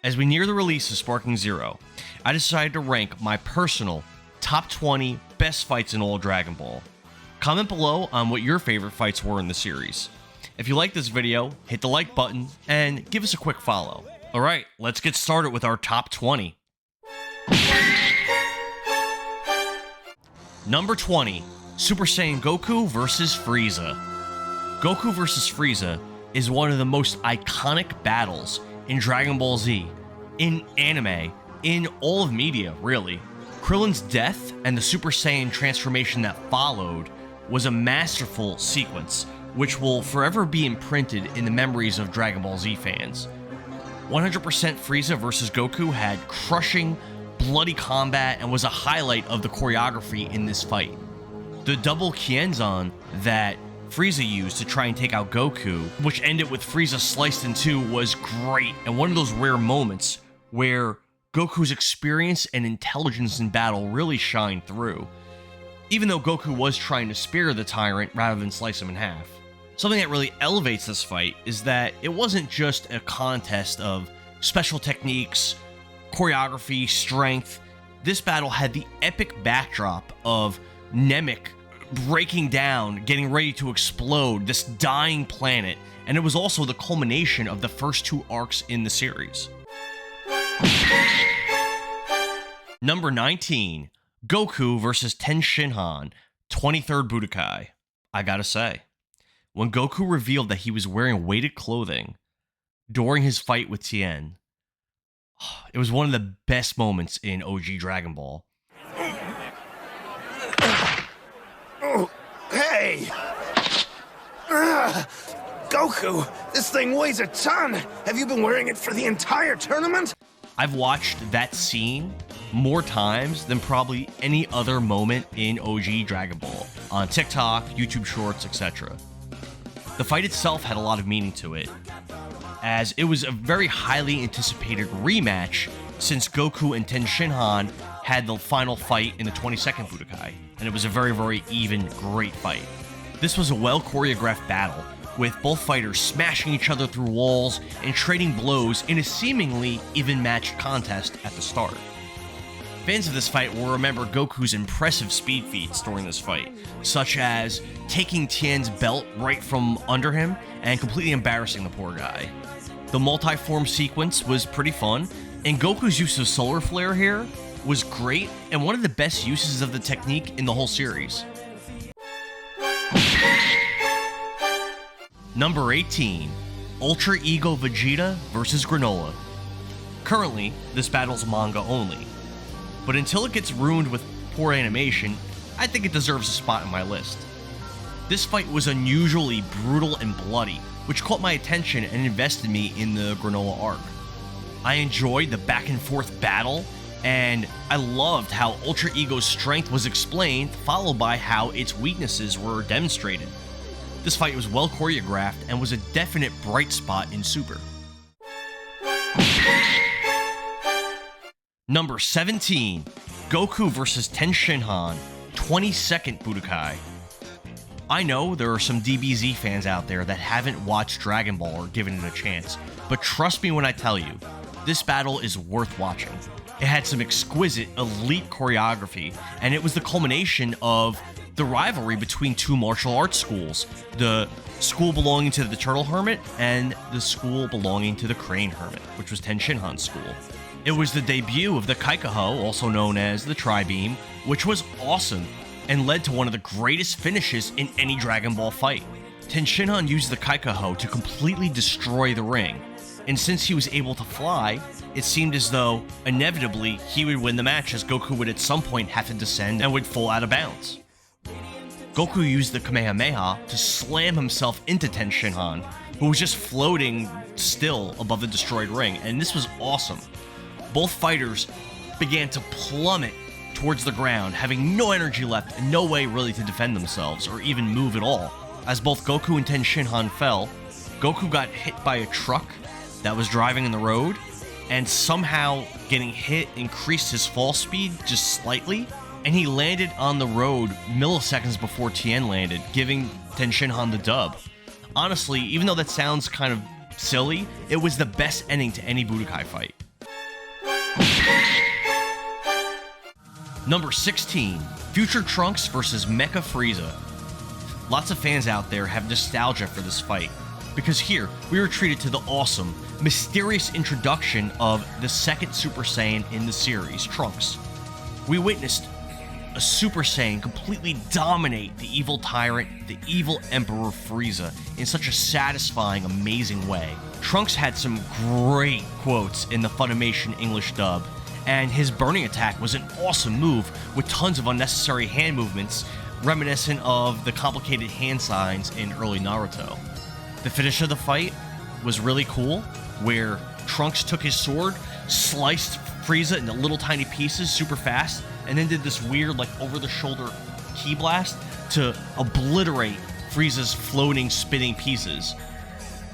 As we near the release of Sparking Zero, I decided to rank my personal top 20 best fights in all Dragon Ball. Comment below on what your favorite fights were in the series. If you like this video, hit the like button and give us a quick follow. Alright, let's get started with our top 20. Number 20, Super Saiyan Goku vs. Frieza. Goku vs. Frieza is one of the most iconic battles in Dragon Ball Z, in anime, in all of media, really. Krillin's death and the Super Saiyan transformation that followed was a masterful sequence, which will forever be imprinted in the memories of Dragon Ball Z fans. 100% Frieza vs. Goku had crushing, bloody combat and was a highlight of the choreography in this fight. The double Kienzan that Frieza used to try and take out Goku, which ended with Frieza sliced in two, was great, and one of those rare moments where Goku's experience and intelligence in battle really shine through, even though Goku was trying to spare the tyrant rather than slice him in half. Something that really elevates this fight is that it wasn't just a contest of special techniques, choreography, strength. This battle had the epic backdrop of Namek breaking down, getting ready to explode, this dying planet, and it was also the culmination of the first two arcs in the series. Number 19, Goku vs. Ten Shinhan, 23rd Budokai. I gotta say, when Goku revealed that he was wearing weighted clothing during his fight with Tien, it was one of the best moments in OG Dragon Ball. Oh, hey! Goku, this thing weighs a ton! Have you been wearing it for the entire tournament? I've watched that scene more times than probably any other moment in OG Dragon Ball, on TikTok, YouTube Shorts, etc. The fight itself had a lot of meaning to it, as it was a very highly anticipated rematch since Goku and Ten Shinhan had the final fight in the 22nd Budokai, and it was a very, very even, great fight. This was a well-choreographed battle, with both fighters smashing each other through walls and trading blows in a seemingly even-matched contest at the start. Fans of this fight will remember Goku's impressive speed feats during this fight, such as taking Tien's belt right from under him and completely embarrassing the poor guy. The multi-form sequence was pretty fun, and Goku's use of solar flare here was great and one of the best uses of the technique in the whole series. Number 18, Ultra Ego Vegeta vs. Granola. Currently, this battle's manga only, but until it gets ruined with poor animation, I think it deserves a spot in my list. This fight was unusually brutal and bloody, which caught my attention and invested me in the Granola arc. I enjoyed the back and forth battle, and I loved how Ultra Ego's strength was explained, followed by how its weaknesses were demonstrated. This fight was well choreographed and was a definite bright spot in Super. Number 17, Goku vs. Ten Shinhan, 22nd Budokai. I know there are some DBZ fans out there that haven't watched Dragon Ball or given it a chance, but trust me when I tell you, this battle is worth watching. It had some exquisite, elite choreography, and it was the culmination of the rivalry between two martial arts schools, the school belonging to the Turtle Hermit and the school belonging to the Crane Hermit, which was Ten Shinhan's school. It was the debut of the Kaikaho, also known as the Tri-Beam, which was awesome and led to one of the greatest finishes in any Dragon Ball fight. Ten Shinhan used the Kaikaho to completely destroy the ring, and since he was able to fly, it seemed as though, inevitably, he would win the match, as Goku would at some point have to descend and would fall out of bounds. Goku used the Kamehameha to slam himself into Ten Shinhan, who was just floating still above the destroyed ring, and this was awesome. Both fighters began to plummet towards the ground, having no energy left and no way really to defend themselves or even move at all. As both Goku and Ten Shinhan fell, Goku got hit by a truck that was driving in the road, and somehow getting hit increased his fall speed just slightly, and he landed on the road milliseconds before Tien landed, giving Ten Shinhan the dub. Honestly, even though that sounds kind of silly, it was the best ending to any Budokai fight. Number 16, Future Trunks vs. Mecha Frieza. Lots of fans out there have nostalgia for this fight, because here we were treated to the awesome, mysterious introduction of the second Super Saiyan in the series, Trunks. We witnessed a Super Saiyan completely dominate the evil tyrant, the evil Emperor Frieza, in such a satisfying, amazing way. Trunks had some great quotes in the Funimation English dub, and his burning attack was an awesome move with tons of unnecessary hand movements reminiscent of the complicated hand signs in early Naruto. The finish of the fight was really cool, where Trunks took his sword, sliced Frieza into little tiny pieces super fast, and then did this weird over-the-shoulder ki blast to obliterate Frieza's floating, spinning pieces.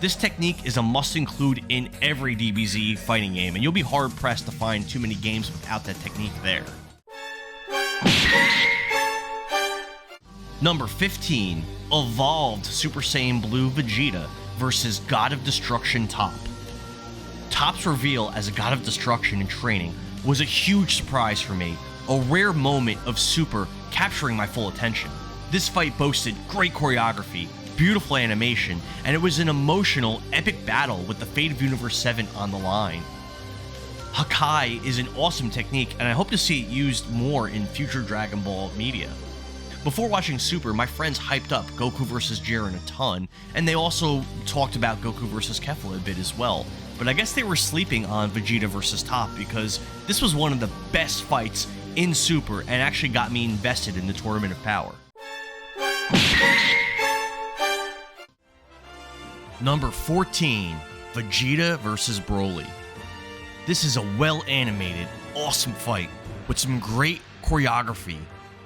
This technique is a must-include in every DBZ fighting game, and you'll be hard-pressed to find too many games without that technique there. Number 15, Evolved Super Saiyan Blue Vegeta versus God of Destruction Top. Top's reveal as a God of Destruction in training was a huge surprise for me, a rare moment of Super capturing my full attention. This fight boasted great choreography, beautiful animation, and it was an emotional, epic battle with the fate of Universe 7 on the line. Hakai is an awesome technique, and I hope to see it used more in future Dragon Ball media. Before watching Super, my friends hyped up Goku vs. Jiren a ton, and they also talked about Goku vs. Kefla a bit as well. But I guess they were sleeping on Vegeta vs. Top, because this was one of the best fights in Super and actually got me invested in the Tournament of Power. Number 14, Vegeta vs. Broly. This is a well-animated, awesome fight with some great choreography,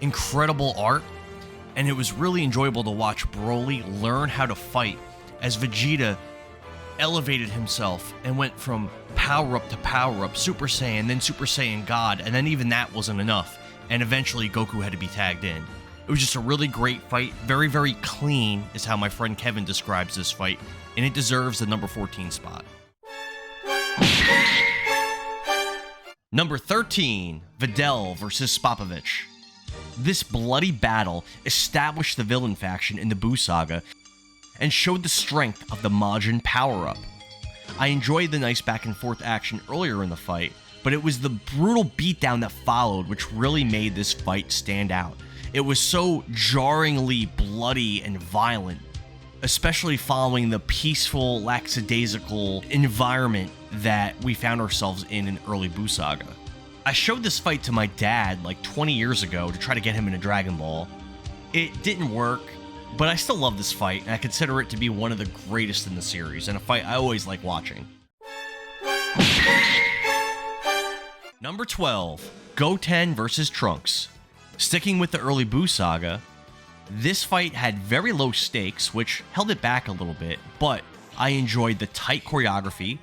incredible art, and it was really enjoyable to watch Broly learn how to fight as Vegeta elevated himself and went from power-up to power-up, Super Saiyan, then Super Saiyan God, and then even that wasn't enough, and eventually Goku had to be tagged in. It was just a really great fight, very, very clean, is how my friend Kevin describes this fight, and it deserves the number 14 spot. Number 13, Videl vs. Popovich. This bloody battle established the villain faction in the Buu saga and showed the strength of the Majin power-up. I enjoyed the nice back-and-forth action earlier in the fight, but it was the brutal beatdown that followed which really made this fight stand out. It was so jarringly bloody and violent, especially following the peaceful, lackadaisical environment that we found ourselves in early Buu saga. I showed this fight to my dad like 20 years ago to try to get him into Dragon Ball. It didn't work, but I still love this fight, and I consider it to be one of the greatest in the series, and a fight I always like watching. Number 12, Goten vs. Trunks. Sticking with the early Buu saga, this fight had very low stakes, which held it back a little bit, but I enjoyed the tight choreography,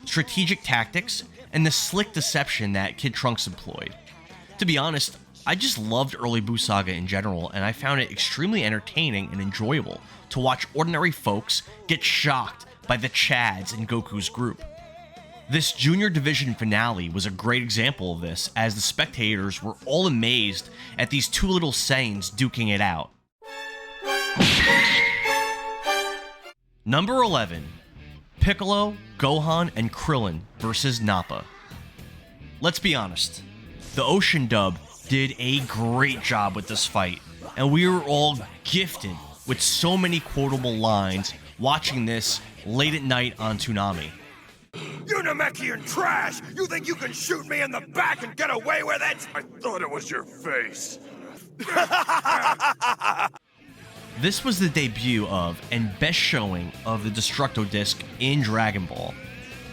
strategic tactics, and the slick deception that Kid Trunks employed. To be honest, I just loved early Buu saga in general, and I found it extremely entertaining and enjoyable to watch ordinary folks get shocked by the Chads in Goku's group. This Junior Division finale was a great example of this, as the spectators were all amazed at these two little Saiyans duking it out. Number 11, Piccolo, Gohan, and Krillin versus Napa. Let's be honest, the Ocean dub did a great job with this fight, and we were all gifted with so many quotable lines watching this late at night on Toonami. You Namekian trash! You think you can shoot me in the back and get away with it? I thought it was your face. This was the debut of, and best showing of, the Destructo Disc in Dragon Ball.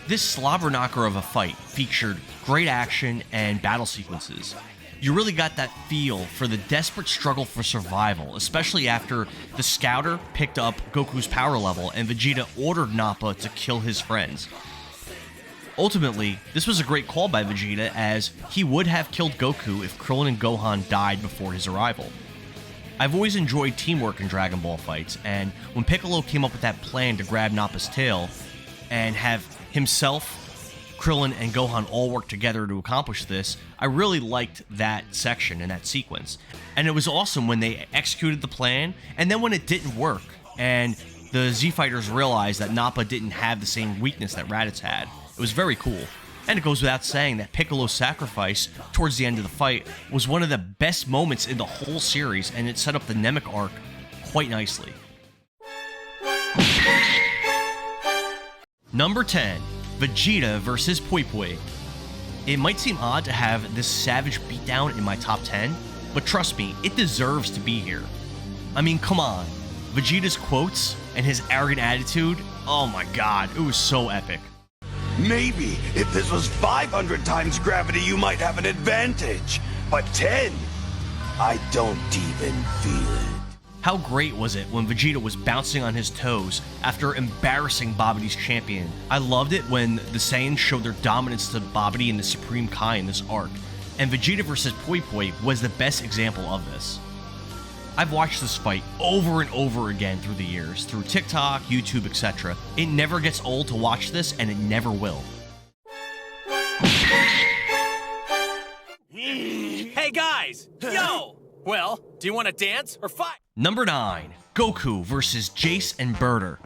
This slobber knocker of a fight featured great action and battle sequences. You really got that feel for the desperate struggle for survival, especially after the Scouter picked up Goku's power level and Vegeta ordered Nappa to kill his friends. Ultimately, this was a great call by Vegeta, as he would have killed Goku if Krillin and Gohan died before his arrival. I've always enjoyed teamwork in Dragon Ball fights, and when Piccolo came up with that plan to grab Nappa's tail and have himself, Krillin and Gohan all worked together to accomplish this, I really liked that section and that sequence. And it was awesome when they executed the plan, and then when it didn't work, and the Z-Fighters realized that Nappa didn't have the same weakness that Raditz had. It was very cool. And it goes without saying that Piccolo's sacrifice towards the end of the fight was one of the best moments in the whole series, and it set up the Namek arc quite nicely. Number 10, Vegeta vs. Pui Pui. It might seem odd to have this savage beatdown in my top 10, but trust me, it deserves to be here. I mean, come on. Vegeta's quotes and his arrogant attitude, oh my god, it was so epic. Maybe if this was 500 times gravity, you might have an advantage. But 10, I don't even feel it. How great was it when Vegeta was bouncing on his toes after embarrassing Babidi's champion? I loved it when the Saiyans showed their dominance to Babidi and the Supreme Kai in this arc, and Vegeta vs. Pui Pui was the best example of this. I've watched this fight over and over again through the years, through TikTok, YouTube, etc. It never gets old to watch this, and it never will. Hey guys! Yo! Well, do you want to dance or fight? Number 9, Goku vs. Jace and Birder.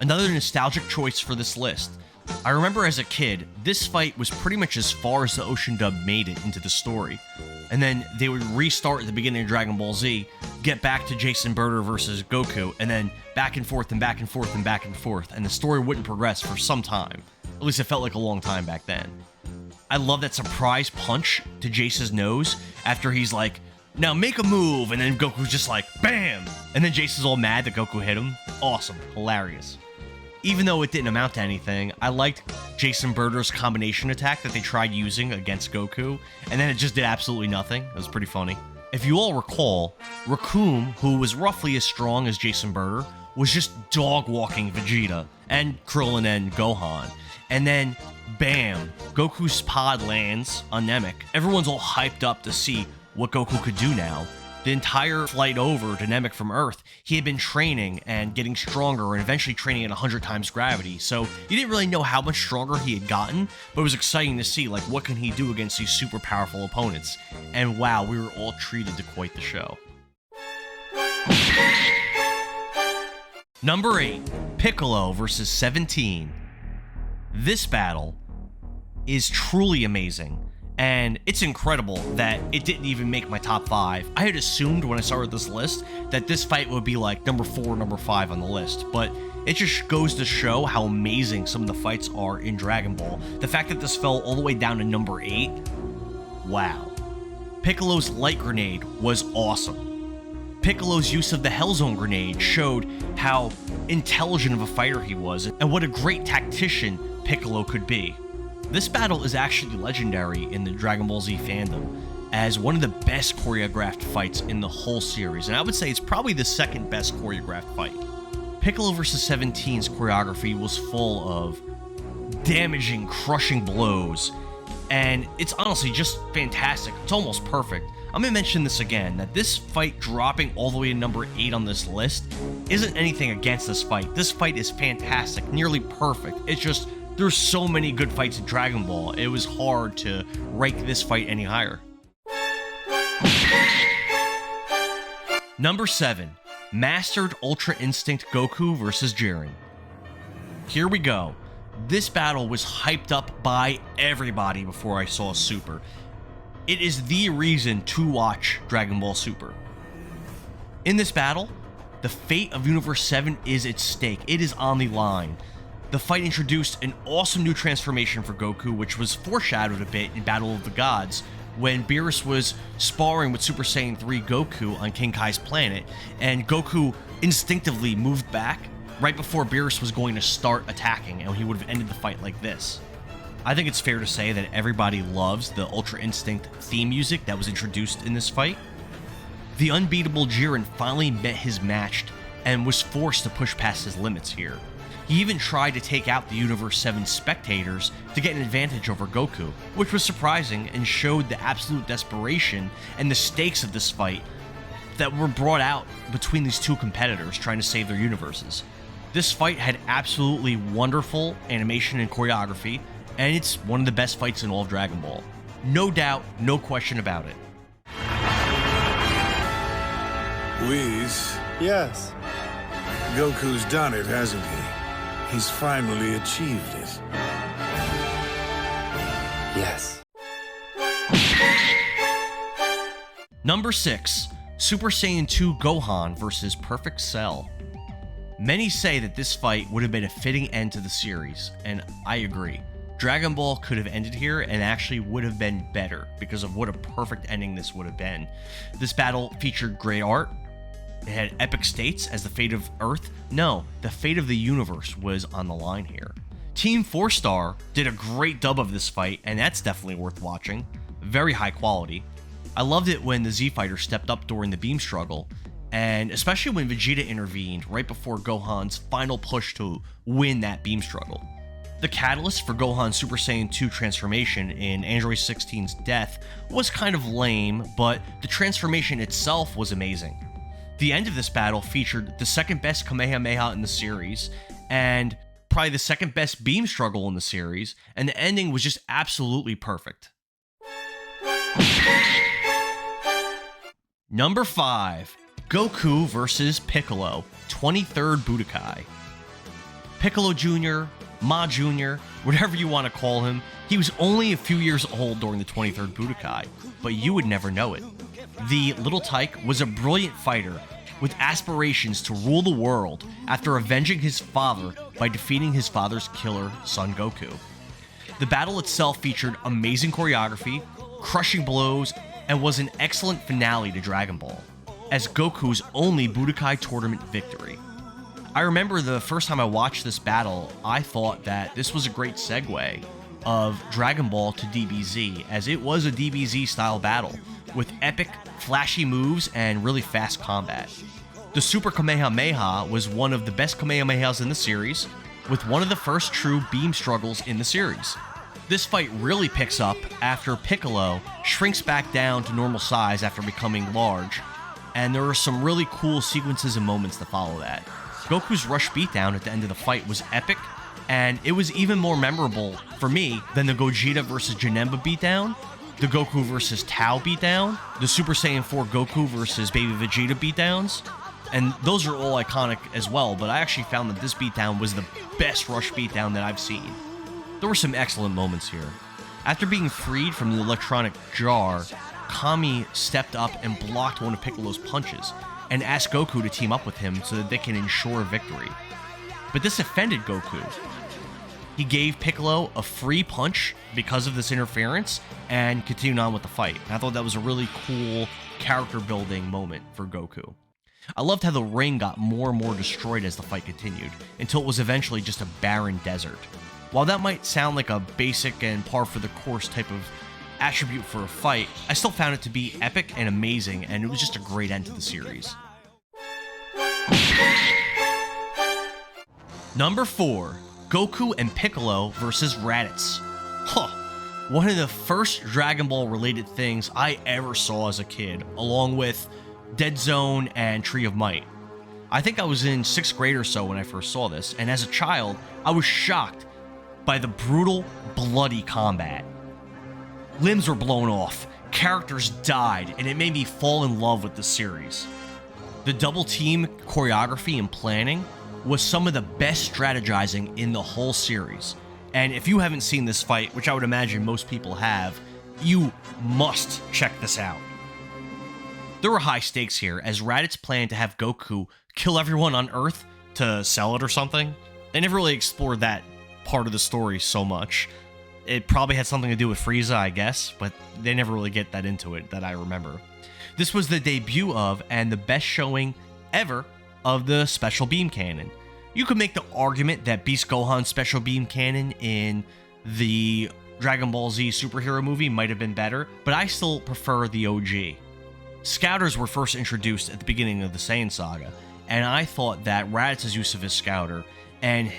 Another nostalgic choice for this list. I remember as a kid, this fight was pretty much as far as the Ocean Dub made it into the story. And then they would restart at the beginning of Dragon Ball Z, get back to Jace and Birder versus Goku, and then back and forth and back and forth and back and forth, and the story wouldn't progress for some time. At least it felt like a long time back then. I love that surprise punch to Jace's nose after he's like, now make a move, and then Goku's just like, bam! And then Jace is all mad that Goku hit him. Awesome. Hilarious. Even though it didn't amount to anything, I liked Jace and Birder's combination attack that they tried using against Goku, and then it just did absolutely nothing. It was pretty funny. If you all recall, Recoome, who was roughly as strong as Jace and Birder, was just dog-walking Vegeta, and Krillin and Gohan. And then, bam, Goku's pod lands on Namek. Everyone's all hyped up to see what Goku could do now. The entire flight over to Namek from Earth, he had been training and getting stronger and eventually training at 100 times gravity, so you didn't really know how much stronger he had gotten, but it was exciting to see, like, what can he do against these super powerful opponents. And wow, we were all treated to quite the show. Number 8, Piccolo vs. 17. This battle is truly amazing. And it's incredible that it didn't even make my top 5. I had assumed when I started this list that this fight would be like number 4, number 5 on the list, but it just goes to show how amazing some of the fights are in Dragon Ball. The fact that this fell all the way down to number 8, wow. Piccolo's light grenade was awesome. Piccolo's use of the Hellzone grenade showed how intelligent of a fighter he was, and what a great tactician Piccolo could be. This battle is actually legendary in the Dragon Ball Z fandom as one of the best choreographed fights in the whole series, and I would say it's probably the second best choreographed fight. Piccolo vs. 17's choreography was full of damaging, crushing blows, and it's honestly just fantastic. It's almost perfect. I'm gonna mention this again, that this fight dropping all the way to number 8 on this list isn't anything against this fight. This fight is fantastic, nearly perfect. It's just, there's so many good fights in Dragon Ball, it was hard to rank this fight any higher. Number 7, Mastered Ultra Instinct Goku vs. Jiren. Here we go. This battle was hyped up by everybody before I saw Super. It is the reason to watch Dragon Ball Super. In this battle, the fate of Universe 7 is at stake. It is on the line. The fight introduced an awesome new transformation for Goku, which was foreshadowed a bit in Battle of the Gods, when Beerus was sparring with Super Saiyan 3 Goku on King Kai's planet, and Goku instinctively moved back right before Beerus was going to start attacking, and he would have ended the fight like this. I think it's fair to say that everybody loves the Ultra Instinct theme music that was introduced in this fight. The unbeatable Jiren finally met his match and was forced to push past his limits here. He even tried to take out the Universe 7 spectators to get an advantage over Goku, which was surprising and showed the absolute desperation and the stakes of this fight that were brought out between these two competitors trying to save their universes. This fight had absolutely wonderful animation and choreography, and it's one of the best fights in all of Dragon Ball. No doubt, no question about it. Whis, Yes. Goku's done it, hasn't he? He's finally achieved it. Yes. Number 6, Super Saiyan 2 Gohan versus Perfect Cell. Many say that this fight would have been a fitting end to the series, and I agree. Dragon Ball could have ended here and actually would have been better because of what a perfect ending this would have been. This battle featured great art. It had epic stakes as the fate of Earth. No, the fate of the universe was on the line here. Team 4-Star did a great dub of this fight, and that's definitely worth watching. Very high quality. I loved it when the Z-Fighter stepped up during the beam struggle, and especially when Vegeta intervened right before Gohan's final push to win that beam struggle. The catalyst for Gohan's Super Saiyan 2 transformation in Android 16's death was kind of lame, but the transformation itself was amazing. The end of this battle featured the second best Kamehameha in the series, and probably the second best beam struggle in the series, and the ending was just absolutely perfect. Number 5, Goku vs. Piccolo, 23rd Budokai. Piccolo Jr., Ma Jr., whatever you want to call him, he was only a few years old during the 23rd Budokai, but you would never know it. The little tyke was a brilliant fighter with aspirations to rule the world after avenging his father by defeating his father's killer, Son Goku. The battle itself featured amazing choreography, crushing blows, and was an excellent finale to Dragon Ball, as Goku's only Budokai tournament victory. I remember the first time I watched this battle, I thought that this was a great segue of Dragon Ball to DBZ, as it was a DBZ style battle with epic, flashy moves and really fast combat. The Super Kamehameha was one of the best Kamehamehas in the series, with one of the first true beam struggles in the series. This fight really picks up after Piccolo shrinks back down to normal size after becoming large, and there are some really cool sequences and moments that follow that. Goku's rush beatdown at the end of the fight was epic, and it was even more memorable for me than the Gogeta vs. Janemba beatdown, the Goku vs. Tao beatdown, the Super Saiyan 4 Goku vs. Baby Vegeta beatdowns, and those are all iconic as well, but I actually found that this beatdown was the best rush beatdown that I've seen. There were some excellent moments here. After being freed from the electronic jar, Kami stepped up and blocked one of Piccolo's punches, and asked Goku to team up with him so that they can ensure victory. But this offended Goku. He gave Piccolo a free punch because of this interference and continued on with the fight. And I thought that was a really cool character building moment for Goku. I loved how the ring got more and more destroyed as the fight continued, until it was eventually just a barren desert. While that might sound like a basic and par for the course type of attribute for a fight, I still found it to be epic and amazing, and it was just a great end to the series. Number 4, Goku and Piccolo vs. Raditz. One of the first Dragon Ball related things I ever saw as a kid, along with Dead Zone and Tree of Might. I think I was in 6th grade or so when I first saw this, and as a child, I was shocked by the brutal, bloody combat. Limbs were blown off, characters died, and it made me fall in love with the series. The double team choreography and planning was some of the best strategizing in the whole series. And if you haven't seen this fight, which I would imagine most people have, you must check this out. There were high stakes here, as Raditz planned to have Goku kill everyone on Earth to sell it or something. They never really explored that part of the story so much. It probably had something to do with Frieza, I guess, but they never really get that into it that I remember. This was the debut of, and the best showing ever, of the Special Beam Cannon. You could make the argument that Beast Gohan's Special Beam Cannon in the Dragon Ball Z superhero movie might have been better, but I still prefer the OG. Scouters were first introduced at the beginning of the Saiyan saga, and I thought that Raditz's use of his scouter and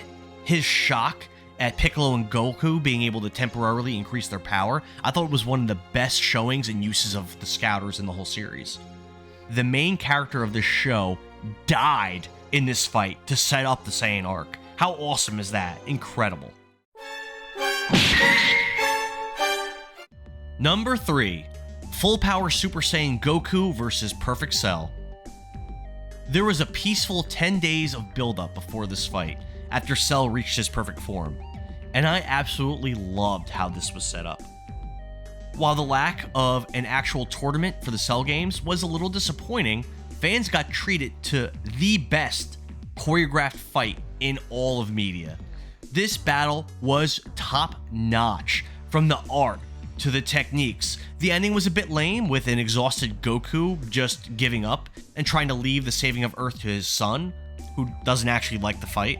his shock at Piccolo and Goku being able to temporarily increase their power, I thought it was one of the best showings and uses of the Scouters in the whole series. The main character of this show died in this fight to set up the Saiyan arc. How awesome is that? Incredible. Number 3. Full Power Super Saiyan Goku versus Perfect Cell. There was a peaceful 10 days of buildup before this fight, after Cell reached his perfect form, and I absolutely loved how this was set up. While the lack of an actual tournament for the Cell games was a little disappointing, fans got treated to the best choreographed fight in all of media. This battle was top notch, from the art to the techniques. The ending was a bit lame, with an exhausted Goku just giving up and trying to leave the saving of Earth to his son, who doesn't actually like the fight.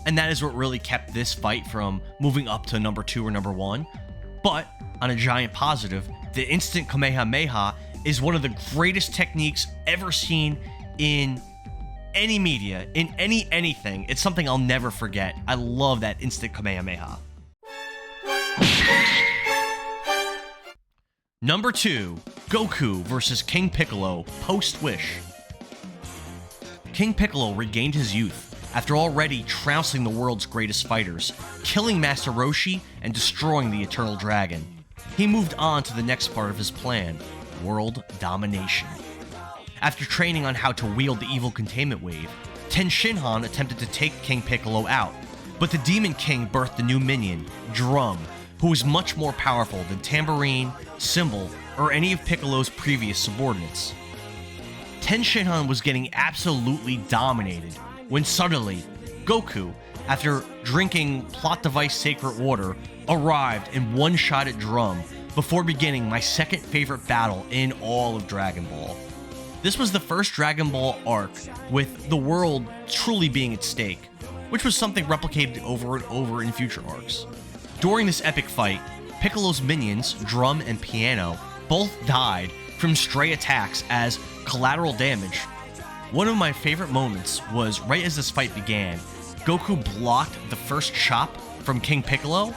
And that is what really kept this fight from moving up to number 2 or number 1. But on a giant positive, the instant Kamehameha is one of the greatest techniques ever seen in any media, in anything. It's something I'll never forget. I love that instant Kamehameha. Number 2, Goku versus King Piccolo post-Wish. King Piccolo regained his youth after already trouncing the world's greatest fighters, killing Master Roshi and destroying the Eternal Dragon. He moved on to the next part of his plan, world domination. After training on how to wield the evil containment wave, Ten Shinhan attempted to take King Piccolo out, but the Demon King birthed a new minion, Drum, who was much more powerful than Tambourine, Cymbal, or any of Piccolo's previous subordinates. Ten Shinhan was getting absolutely dominated when suddenly, Goku, after drinking plot device sacred water, arrived and one-shot at Drum before beginning my second favorite battle in all of Dragon Ball. This was the first Dragon Ball arc with the world truly being at stake, which was something replicated over and over in future arcs. During this epic fight, Piccolo's minions, Drum and Piano, both died from stray attacks as collateral damage. One of my favorite moments was right as this fight began, Goku blocked the first chop from King Piccolo,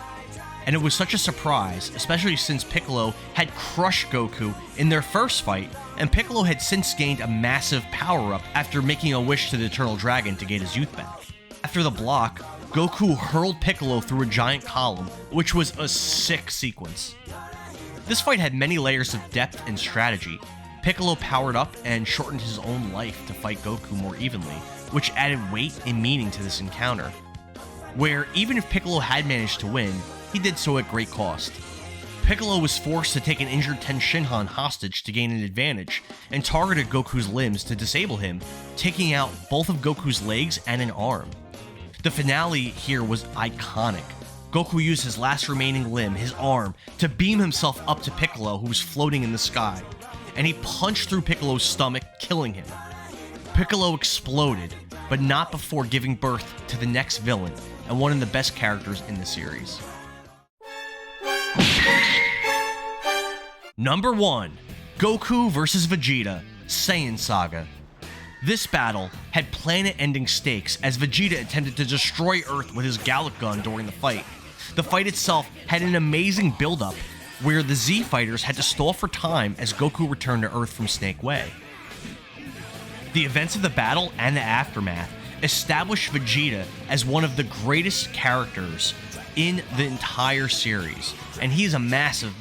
and it was such a surprise, especially since Piccolo had crushed Goku in their first fight, and Piccolo had since gained a massive power-up after making a wish to the Eternal Dragon to get his youth back. After the block, Goku hurled Piccolo through a giant column, which was a sick sequence. This fight had many layers of depth and strategy. Piccolo powered up and shortened his own life to fight Goku more evenly, which added weight and meaning to this encounter, where even if Piccolo had managed to win, he did so at great cost. Piccolo was forced to take an injured Ten Shinhan hostage to gain an advantage, and targeted Goku's limbs to disable him, taking out both of Goku's legs and an arm. The finale here was iconic. Goku used his last remaining limb, his arm, to beam himself up to Piccolo, who was floating in the sky, and he punched through Piccolo's stomach, killing him. Piccolo exploded, but not before giving birth to the next villain, and one of the best characters in the series. Number 1, Goku vs. Vegeta, Saiyan Saga. This battle had planet-ending stakes as Vegeta attempted to destroy Earth with his Gallic gun during the fight. The fight itself had an amazing build-up, where the Z fighters had to stall for time as Goku returned to Earth from Snake Way. The events of the battle and the aftermath established Vegeta as one of the greatest characters in the entire series, and he is a massive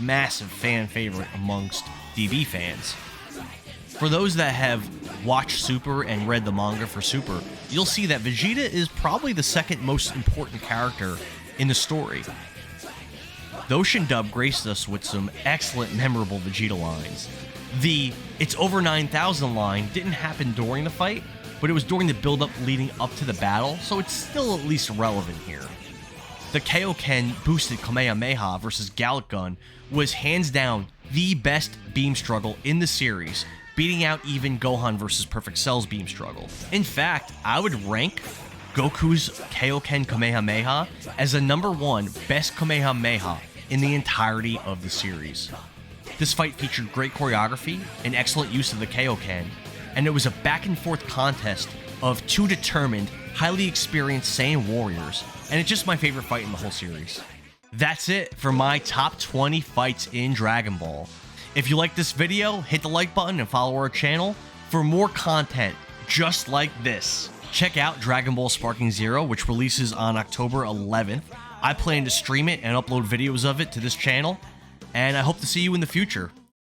fan favorite amongst DB fans. For those that have watched Super and read the manga for Super, you'll see that Vegeta is probably the second most important character in the story. The Ocean dub graced us with some excellent, memorable Vegeta lines. The "It's over 9,000" line didn't happen during the fight, but it was during the build-up leading up to the battle, so it's still at least relevant here. The Kaioken boosted Kamehameha versus Gallic Gun was hands down the best beam struggle in the series, beating out even Gohan versus Perfect Cell's beam struggle. In fact, I would rank Goku's Kaioken Kamehameha as the number 1 best Kamehameha in the entirety of the series. This fight featured great choreography and excellent use of the Kaioken, and it was a back-and-forth contest of 2 determined, highly experienced Saiyan warriors, and it's just my favorite fight in the whole series. That's it for my top 20 fights in Dragon Ball. If you like this video, hit the like button and follow our channel for more content just like this. Check out Dragon Ball Sparking Zero, which releases on October 11th. I plan to stream it and upload videos of it to this channel. and I hope to see you in the future.